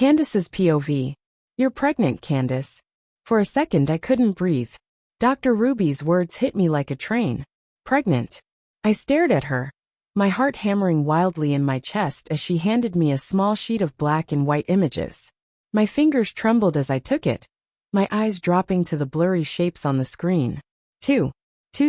Candace's POV. You're pregnant, Candace. For a second I couldn't breathe. Dr. Ruby's words hit me like a train. Pregnant. I stared at her, my heart hammering wildly in my chest as she handed me a small sheet of black and white images. My fingers trembled as I took it, my eyes dropping to the blurry shapes on the screen. Two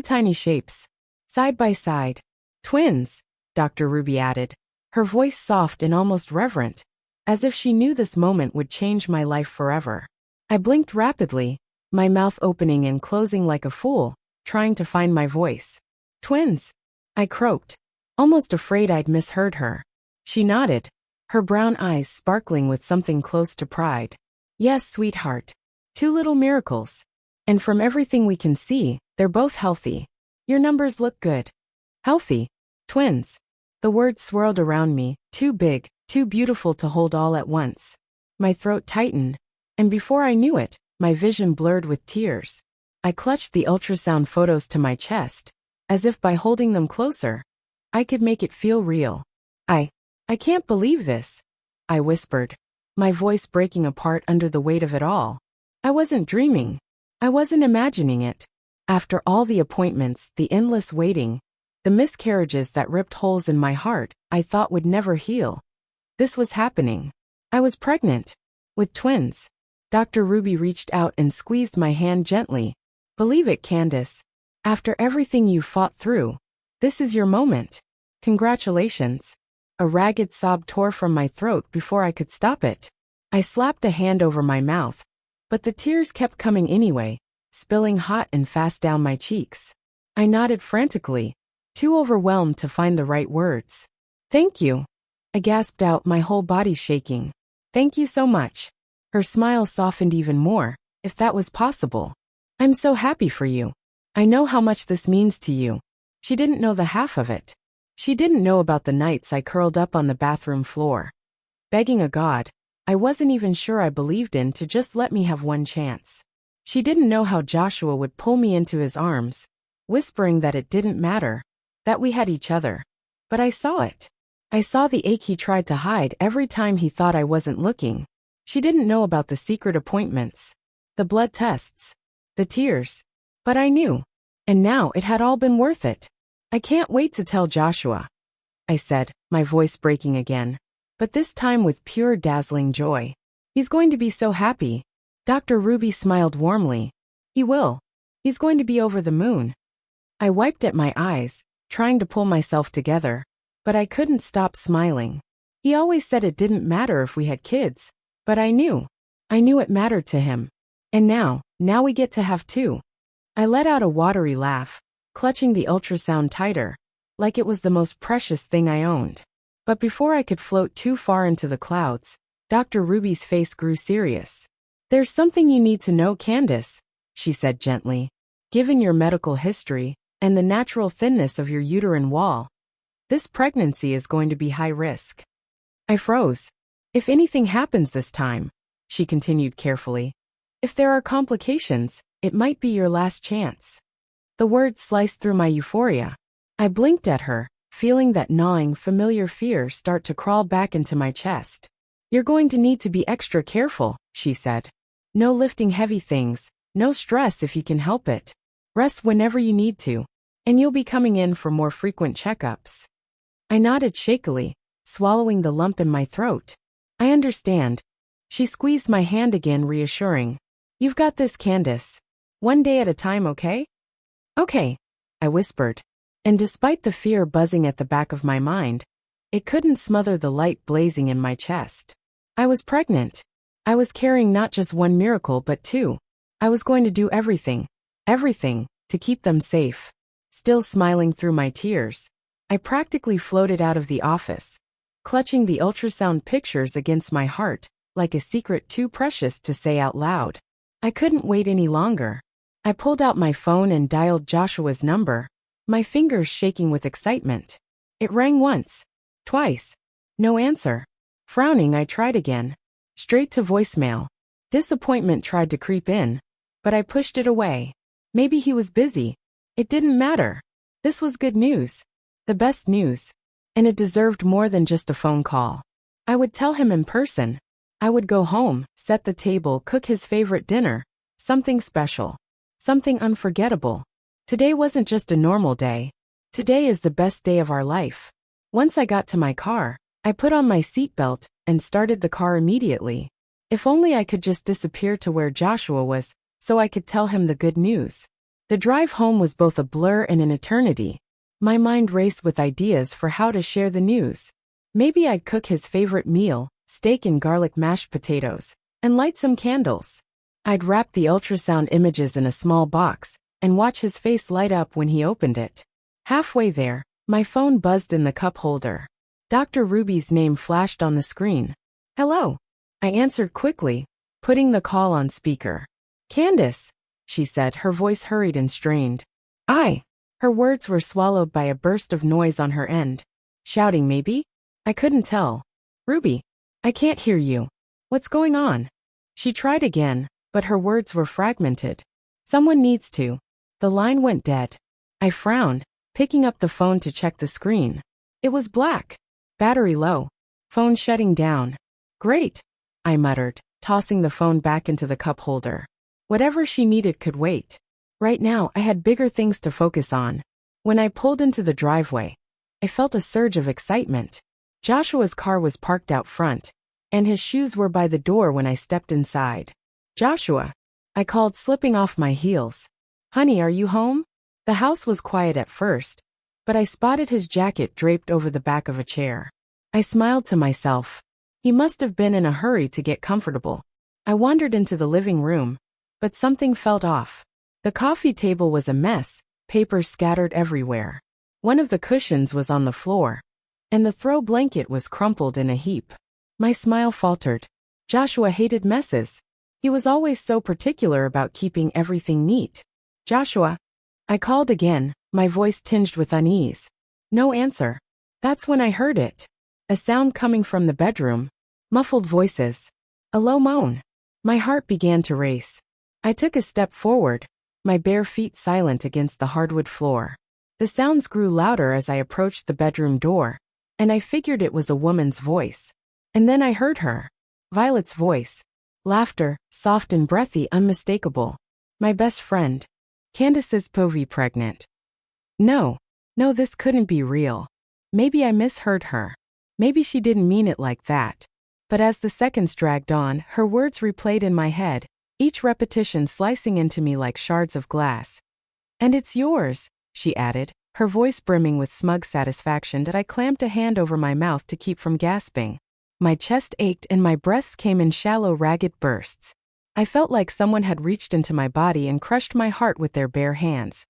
tiny shapes. Side by side. Twins, Dr. Ruby added, her voice soft and almost reverent, as if she knew this moment would change my life forever. I blinked rapidly, my mouth opening and closing like a fool, trying to find my voice. Twins, I croaked, almost afraid I'd misheard her. She nodded, her brown eyes sparkling with something close to pride. Yes, sweetheart. 2 little miracles. And from everything we can see, they're both healthy. Your numbers look good. Healthy. Twins. The words swirled around me, too big, too beautiful to hold all at once. My throat tightened, and before I knew it, my vision blurred with tears. I clutched the ultrasound photos to my chest, as if by holding them closer, I could make it feel real. I can't believe this, I whispered, my voice breaking apart under the weight of it all. I wasn't dreaming. I wasn't imagining it. After all the appointments, the endless waiting, the miscarriages that ripped holes in my heart I thought would never heal. This was happening. I was pregnant. With twins. Dr. Ruby reached out and squeezed my hand gently. Believe it, Candace. After everything you fought through, this is your moment. Congratulations. A ragged sob tore from my throat before I could stop it. I slapped a hand over my mouth, but the tears kept coming anyway, spilling hot and fast down my cheeks. I nodded frantically, too overwhelmed to find the right words. Thank you. I gasped out, my whole body shaking. Thank you so much. Her smile softened even more, if that was possible. I'm so happy for you. I know how much this means to you. She didn't know the half of it. She didn't know about the nights I curled up on the bathroom floor, begging a God I wasn't even sure I believed in to just let me have one chance. She didn't know how Joshua would pull me into his arms, whispering that it didn't matter, that we had each other. But I saw it. I saw the ache he tried to hide every time he thought I wasn't looking. She didn't know about the secret appointments, the blood tests, the tears. But I knew. And now it had all been worth it. I can't wait to tell Joshua, I said, my voice breaking again, but this time with pure dazzling joy. He's going to be so happy. Dr. Ruby smiled warmly. He will. He's going to be over the moon. I wiped at my eyes, trying to pull myself together, but I couldn't stop smiling. He always said it didn't matter if we had kids, but I knew it mattered to him. And now we get to have 2. I let out a watery laugh, clutching the ultrasound tighter, like it was the most precious thing I owned. But before I could float too far into the clouds, Dr. Ruby's face grew serious. There's something you need to know, Candace, she said gently. Given your medical history and the natural thinness of your uterine wall, this pregnancy is going to be high risk. I froze. If anything happens this time, she continued carefully, if there are complications, it might be your last chance. The words sliced through my euphoria. I blinked at her, feeling that gnawing, familiar fear start to crawl back into my chest. You're going to need to be extra careful, she said. No lifting heavy things, no stress if you can help it. Rest whenever you need to, and you'll be coming in for more frequent checkups. I nodded shakily, swallowing the lump in my throat. I understand. She squeezed my hand again, reassuring. You've got this, Candace. One day at a time, okay? Okay, I whispered. And despite the fear buzzing at the back of my mind, it couldn't smother the light blazing in my chest. I was pregnant. I was carrying not just 1 miracle but 2. I was going to do everything, to keep them safe. Still smiling through my tears, I practically floated out of the office, clutching the ultrasound pictures against my heart, like a secret too precious to say out loud. I couldn't wait any longer. I pulled out my phone and dialed Joshua's number, my fingers shaking with excitement. It rang once, twice. No answer. Frowning, I tried again. Straight to voicemail. Disappointment tried to creep in, but I pushed it away. Maybe he was busy. It didn't matter. This was good news. The best news. And it deserved more than just a phone call. I would tell him in person. I would go home, set the table, cook his favorite dinner. Something special. Something unforgettable. Today wasn't just a normal day. Today is the best day of our life. Once I got to my car, I put on my seatbelt and started the car immediately. If only I could just disappear to where Joshua was, so I could tell him the good news. The drive home was both a blur and an eternity. My mind raced with ideas for how to share the news. Maybe I'd cook his favorite meal, steak and garlic mashed potatoes, and light some candles. I'd wrap the ultrasound images in a small box and watch his face light up when he opened it. Halfway there, my phone buzzed in the cup holder. Dr. Ruby's name flashed on the screen. Hello. I answered quickly, putting the call on speaker. Candace, she said, her voice hurried and strained. Her words were swallowed by a burst of noise on her end. Shouting maybe? I couldn't tell. Ruby, I can't hear you. What's going on? She tried again, but her words were fragmented. Someone needs to. The line went dead. I frowned, picking up the phone to check the screen. It was black. Battery low. Phone shutting down. Great, I muttered, tossing the phone back into the cup holder. Whatever she needed could wait. Right now, I had bigger things to focus on. When I pulled into the driveway, I felt a surge of excitement. Joshua's car was parked out front, and his shoes were by the door when I stepped inside. Joshua, I called, slipping off my heels. Honey, are you home? The house was quiet at first, but I spotted his jacket draped over the back of a chair. I smiled to myself. He must have been in a hurry to get comfortable. I wandered into the living room, but something felt off. The coffee table was a mess, papers scattered everywhere. One of the cushions was on the floor, and the throw blanket was crumpled in a heap. My smile faltered. Joshua hated messes. He was always so particular about keeping everything neat. Joshua, I called again, my voice tinged with unease. No answer. That's when I heard it. A sound coming from the bedroom. Muffled voices. A low moan. My heart began to race. I took a step forward, my bare feet silent against the hardwood floor. The sounds grew louder as I approached the bedroom door, and I figured it was a woman's voice. And then I heard her. Violet's voice. Laughter, soft and breathy, unmistakable. My best friend. Candace's Povey pregnant. No, this couldn't be real. Maybe I misheard her. Maybe she didn't mean it like that. But as the seconds dragged on, her words replayed in my head, each repetition slicing into me like shards of glass. And it's yours, she added, her voice brimming with smug satisfaction that I clamped a hand over my mouth to keep from gasping. My chest ached and my breaths came in shallow, ragged bursts. I felt like someone had reached into my body and crushed my heart with their bare hands.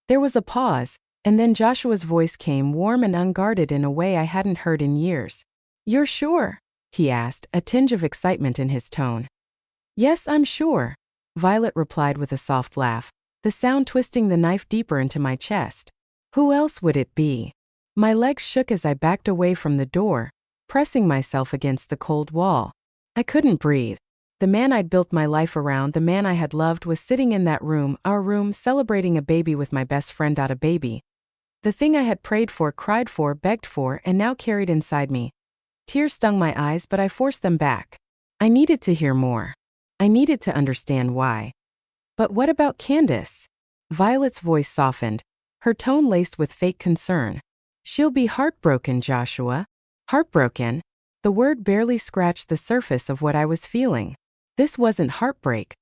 There was a pause, and then Joshua's voice came, warm and unguarded in a way I hadn't heard in years. You're sure? He asked, a tinge of excitement in his tone. Yes, I'm sure, Violet replied with a soft laugh, the sound twisting the knife deeper into my chest. Who else would it be? My legs shook as I backed away from the door, pressing myself against the cold wall. I couldn't breathe. The man I'd built my life around, the man I had loved, was sitting in that room, our room, celebrating a baby with my best friend. A baby. The thing I had prayed for, cried for, begged for, and now carried inside me. Tears stung my eyes, but I forced them back. I needed to hear more. I needed to understand why. But what about Candace? Violet's voice softened, her tone laced with fake concern. She'll be heartbroken, Joshua. Heartbroken? The word barely scratched the surface of what I was feeling. This wasn't heartbreak.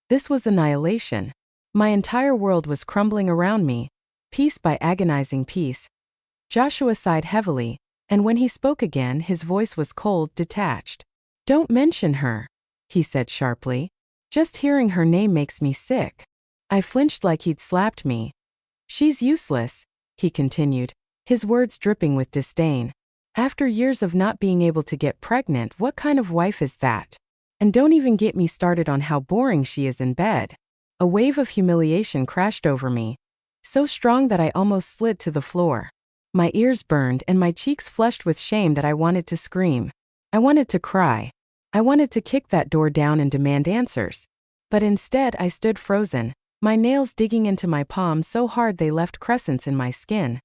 This was annihilation. My entire world was crumbling around me, piece by agonizing piece. Joshua sighed heavily, and when he spoke again, his voice was cold, detached. Don't mention her, he said sharply. Just hearing her name makes me sick. I flinched like he'd slapped me. She's useless, he continued, his words dripping with disdain. After years of not being able to get pregnant, what kind of wife is that? And don't even get me started on how boring she is in bed. A wave of humiliation crashed over me, so strong that I almost slid to the floor. My ears burned and my cheeks flushed with shame that I wanted to scream. I wanted to cry. I wanted to kick that door down and demand answers. But instead I stood frozen, my nails digging into my palms so hard they left crescents in my skin.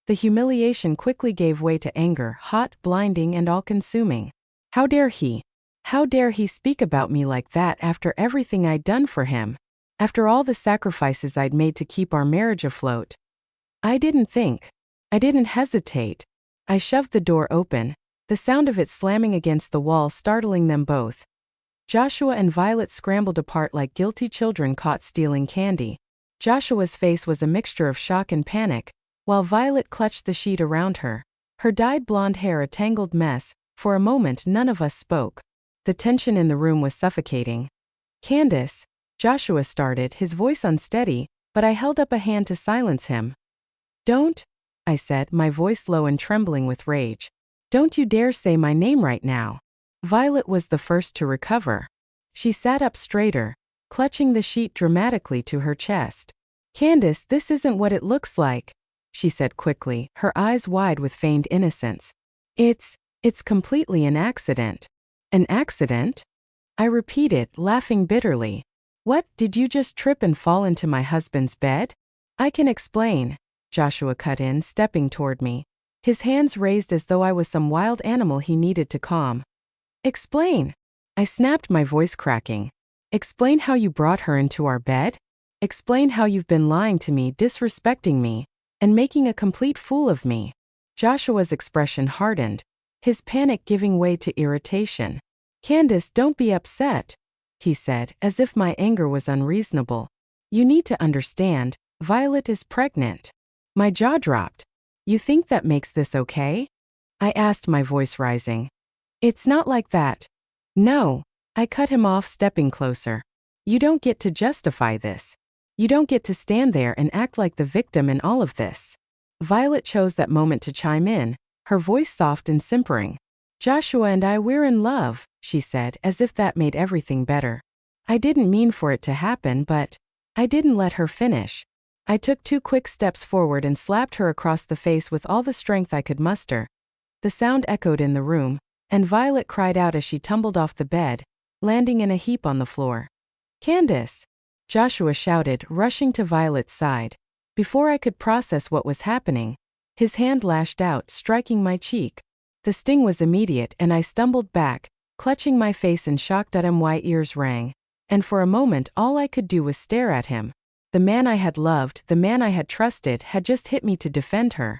The humiliation quickly gave way to anger, hot, blinding, and all-consuming. How dare he? How dare he speak about me like that after everything I'd done for him? After all the sacrifices I'd made to keep our marriage afloat? I didn't think. I didn't hesitate. I shoved the door open, the sound of it slamming against the wall startling them both. Joshua and Violet scrambled apart like guilty children caught stealing candy. Joshua's face was a mixture of shock and panic, while Violet clutched the sheet around her, her dyed blonde hair a tangled mess. For a moment none of us spoke. The tension in the room was suffocating. "Candace," Joshua started, his voice unsteady, but I held up a hand to silence him. "Don't," I said, my voice low and trembling with rage. "Don't you dare say my name right now." Violet was the first to recover. She sat up straighter, clutching the sheet dramatically to her chest. "Candace, this isn't what it looks like," she said quickly, her eyes wide with feigned innocence. It's completely an accident." "An accident?" I repeated, laughing bitterly. "What, did you just trip and fall into my husband's bed?" "I can explain," Joshua cut in, stepping toward me, his hands raised as though I was some wild animal he needed to calm. "Explain?" I snapped, my voice cracking. "Explain how you brought her into our bed? Explain how you've been lying to me, disrespecting me, and making a complete fool of me." Joshua's expression hardened, his panic giving way to irritation. "Candace, don't be upset," he said, as if my anger was unreasonable. "You need to understand, Violet is pregnant." My jaw dropped. "You think that makes this okay?" I asked, my voice rising. "It's not like that." "No," I cut him off, stepping closer. "You don't get to justify this. You don't get to stand there and act like the victim in all of this." Violet chose that moment to chime in, her voice soft and simpering. "Joshua and we're in love," she said, as if that made everything better. I didn't mean for it to happen, but I didn't let her finish. I took 2 quick steps forward and slapped her across the face with all the strength I could muster. The sound echoed in the room, and Violet cried out as she tumbled off the bed, landing in a heap on the floor. "Candace!" Joshua shouted, rushing to Violet's side. Before I could process what was happening, his hand lashed out, striking my cheek. The sting was immediate, and I stumbled back, clutching my face in shock. My ears rang, and for a moment all I could do was stare at him. The man I had loved, the man I had trusted, had just hit me to defend her.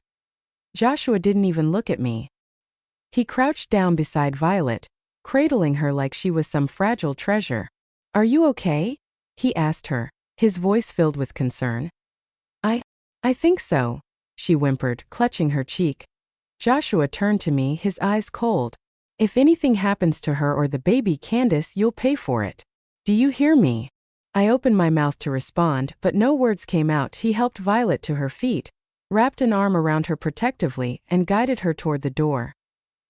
Joshua didn't even look at me. He crouched down beside Violet, cradling her like she was some fragile treasure. "Are you okay?" he asked her, his voice filled with concern. I think so," she whimpered, clutching her cheek. Joshua turned to me, his eyes cold. "If anything happens to her or the baby, Candace, you'll pay for it. Do you hear me?" I opened my mouth to respond, but no words came out. He helped Violet to her feet, wrapped an arm around her protectively, and guided her toward the door.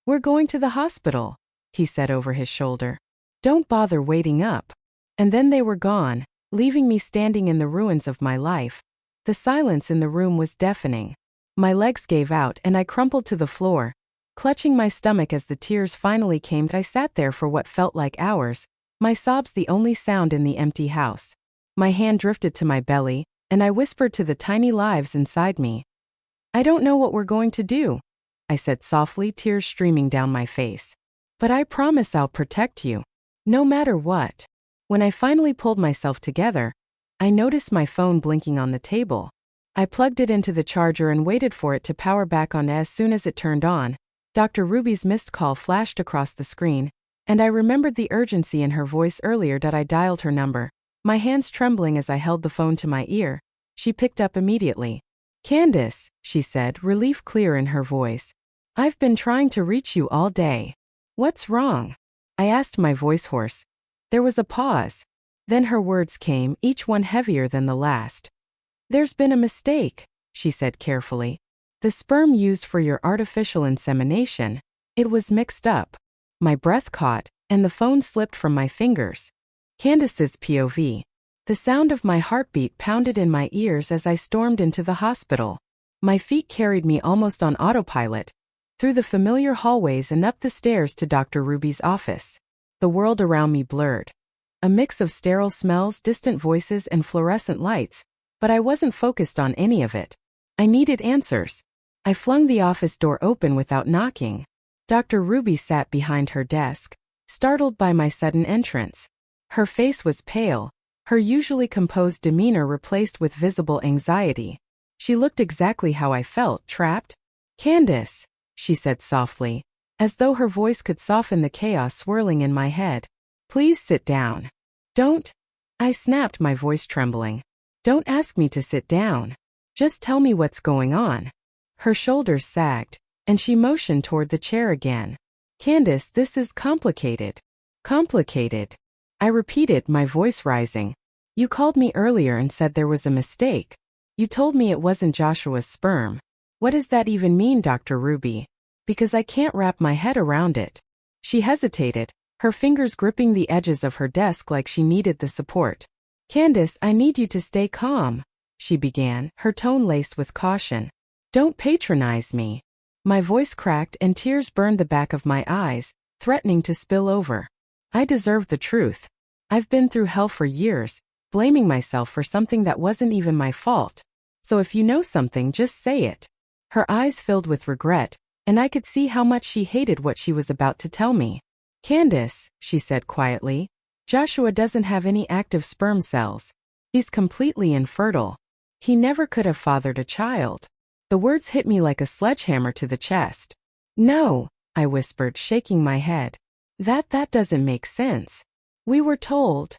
"We're going to the hospital," he said over his shoulder. "Don't bother waiting up." And then they were gone, leaving me standing in the ruins of my life. The silence in the room was deafening. My legs gave out and I crumpled to the floor, clutching my stomach as the tears finally came. I sat there for what felt like hours, my sobs the only sound in the empty house. My hand drifted to my belly, and I whispered to the tiny lives inside me. "I don't know what we're going to do," I said softly, tears streaming down my face. "But I promise I'll protect you, no matter what." When I finally pulled myself together, I noticed my phone blinking on the table. I plugged it into the charger and waited for it to power back on. As soon as it turned on, Dr. Ruby's missed call flashed across the screen, and I remembered the urgency in her voice earlier. I dialed her number, my hands trembling as I held the phone to my ear. She picked up immediately. "Candace," she said, relief clear in her voice. "I've been trying to reach you all day." "What's wrong?" I asked, my voice hoarse. There was a pause. Then her words came, each one heavier than the last. "There's been a mistake," she said carefully. "The sperm used for your artificial insemination, it was mixed up." My breath caught, and the phone slipped from my fingers. Candace's POV. The sound of my heartbeat pounded in my ears as I stormed into the hospital. My feet carried me almost on autopilot, through the familiar hallways and up the stairs to Dr. Ruby's office. The world around me blurred. A mix of sterile smells, distant voices, and fluorescent lights, but I wasn't focused on any of it. I needed answers. I flung the office door open without knocking. Dr. Ruby sat behind her desk, startled by my sudden entrance. Her face was pale, her usually composed demeanor replaced with visible anxiety. She looked exactly how I felt, trapped. "Candace," she said softly, as though her voice could soften the chaos swirling in my head. "Please sit down." "Don't," I snapped, my voice trembling. "Don't ask me to sit down. Just tell me what's going on." Her shoulders sagged, and she motioned toward the chair again. "Candace, this is complicated." "Complicated?" I repeated, my voice rising. "You called me earlier and said there was a mistake. You told me it wasn't Joshua's sperm. What does that even mean, Dr. Ruby? Because I can't wrap my head around it." She hesitated, her fingers gripping the edges of her desk like she needed the support. "Candace, I need you to stay calm," she began, her tone laced with caution. "Don't patronize me." My voice cracked and tears burned the back of my eyes, threatening to spill over. I deserved the truth. I've been through hell for years, blaming myself for something that wasn't even my fault. So if you know something, just say it. Her eyes filled with regret, and I could see how much she hated what she was about to tell me. "Candace," she said quietly, "Joshua doesn't have any active sperm cells. He's completely infertile. He never could have fathered a child." The words hit me like a sledgehammer to the chest. "No," I whispered, shaking my head. That doesn't make sense. We were told."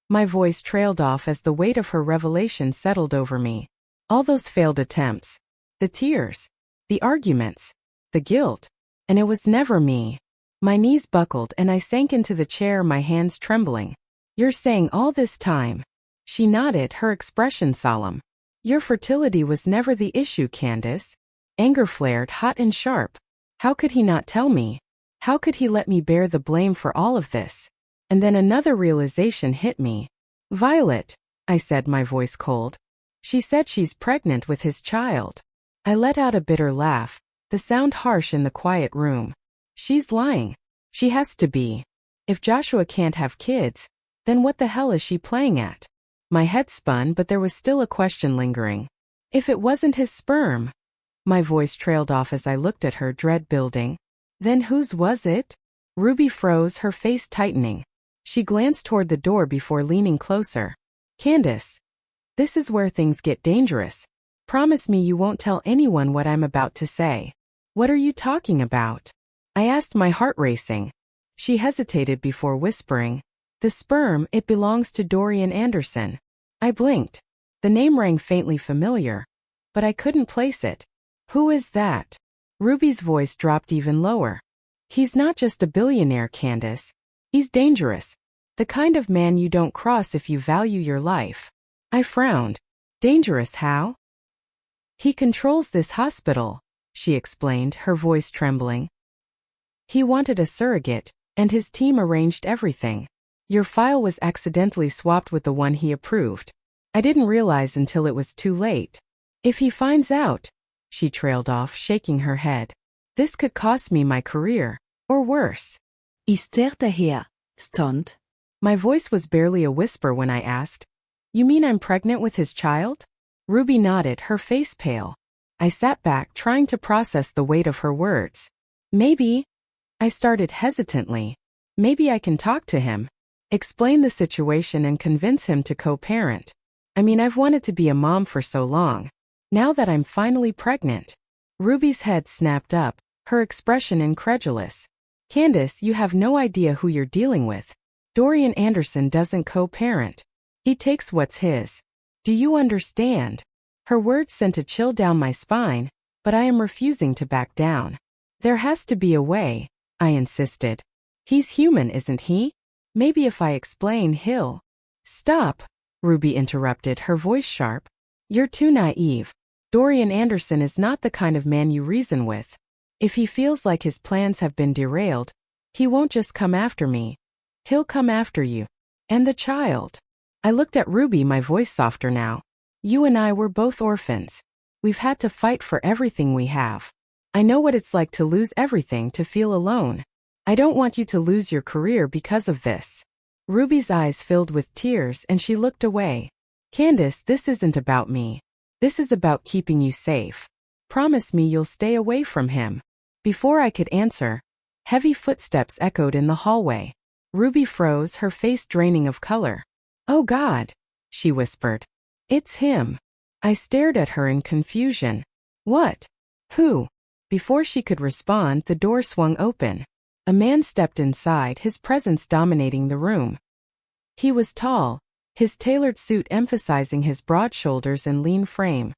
My voice trailed off as the weight of her revelation settled over me. All those failed attempts. The tears. The arguments. The guilt. And it was never me. My knees buckled and I sank into the chair, my hands trembling. "You're saying all this time?" She nodded, her expression solemn. "Your fertility was never the issue, Candace." Anger flared hot and sharp. How could he not tell me? How could he let me bear the blame for all of this? And then another realization hit me. "Violet," I said, my voice cold. "She said she's pregnant with his child." I let out a bitter laugh, the sound harsh in the quiet room. "She's lying. She has to be. If Joshua can't have kids, then what the hell is she playing at?" My head spun, but there was still a question lingering. "If it wasn't his sperm?" My voice trailed off as I looked at her, dread building. "Then whose was it?" Ruby froze, her face tightening. She glanced toward the door before leaning closer. "Candace, this is where things get dangerous. Promise me you won't tell anyone what I'm about to say." "What are you talking about?" I asked, my heart racing. She hesitated before whispering. "The sperm, it belongs to Dorian Anderson." I blinked. The name rang faintly familiar, but I couldn't place it. "Who is that?" Ruby's voice dropped even lower. "He's not just a billionaire, Candace. He's dangerous. The kind of man you don't cross if you value your life." I frowned. "Dangerous how?" "He controls this hospital," she explained, her voice trembling. "He wanted a surrogate, and his team arranged everything. Your file was accidentally swapped with the one he approved. I didn't realize until it was too late. If he finds out," she trailed off, shaking her head, "this could cost me my career, or worse." Ist der Heir stunned? My voice was barely a whisper when I asked, "You mean I'm pregnant with his child?" Ruby nodded, her face pale. I sat back, trying to process the weight of her words. "Maybe," I started hesitantly, "maybe I can talk to him, explain the situation and convince him to co-parent. I mean, I've wanted to be a mom for so long. Now that I'm finally pregnant." Ruby's head snapped up, her expression incredulous. "Candace, you have no idea who you're dealing with. Dorian Anderson doesn't co-parent. He takes what's his. Do you understand?" Her words sent a chill down my spine, but I am refusing to back down. "There has to be a way," I insisted. "He's human, isn't he? Maybe if I explain, he'll—" "Stop," Ruby interrupted, her voice sharp. "You're too naive. Dorian Anderson is not the kind of man you reason with. If he feels like his plans have been derailed, he won't just come after me. He'll come after you. And the child." I looked at Ruby, my voice softer now. "You and I were both orphans. We've had to fight for everything we have. I know what it's like to lose everything, to feel alone. I don't want you to lose your career because of this." Ruby's eyes filled with tears and she looked away. "Candace, this isn't about me. This is about keeping you safe. Promise me you'll stay away from him." Before I could answer, Heavy footsteps echoed in the hallway. Ruby froze, her face draining of color. "Oh God," she whispered. "It's him." I stared at her in confusion. "What? Who?" Before she could respond, the door swung open. A man stepped inside, his presence dominating the room. He was tall, his tailored suit emphasizing his broad shoulders and lean frame.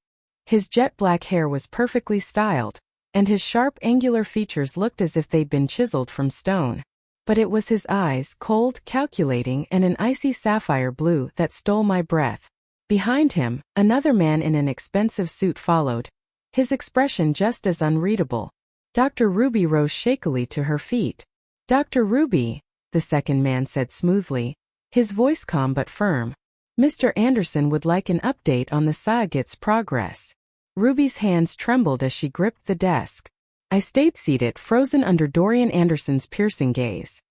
His jet black hair was perfectly styled, and his sharp, angular features looked as if they'd been chiseled from stone. But it was his eyes, cold, calculating, and an icy sapphire blue, that stole my breath. Behind him, another man in an expensive suit followed, his expression just as unreadable. Dr. Ruby rose shakily to her feet. "Dr. Ruby," the second man said smoothly, his voice calm but firm. "Mr. Anderson would like an update on the Saagit's progress." Ruby's hands trembled as she gripped the desk. I stayed seated, frozen under Dorian Anderson's piercing gaze.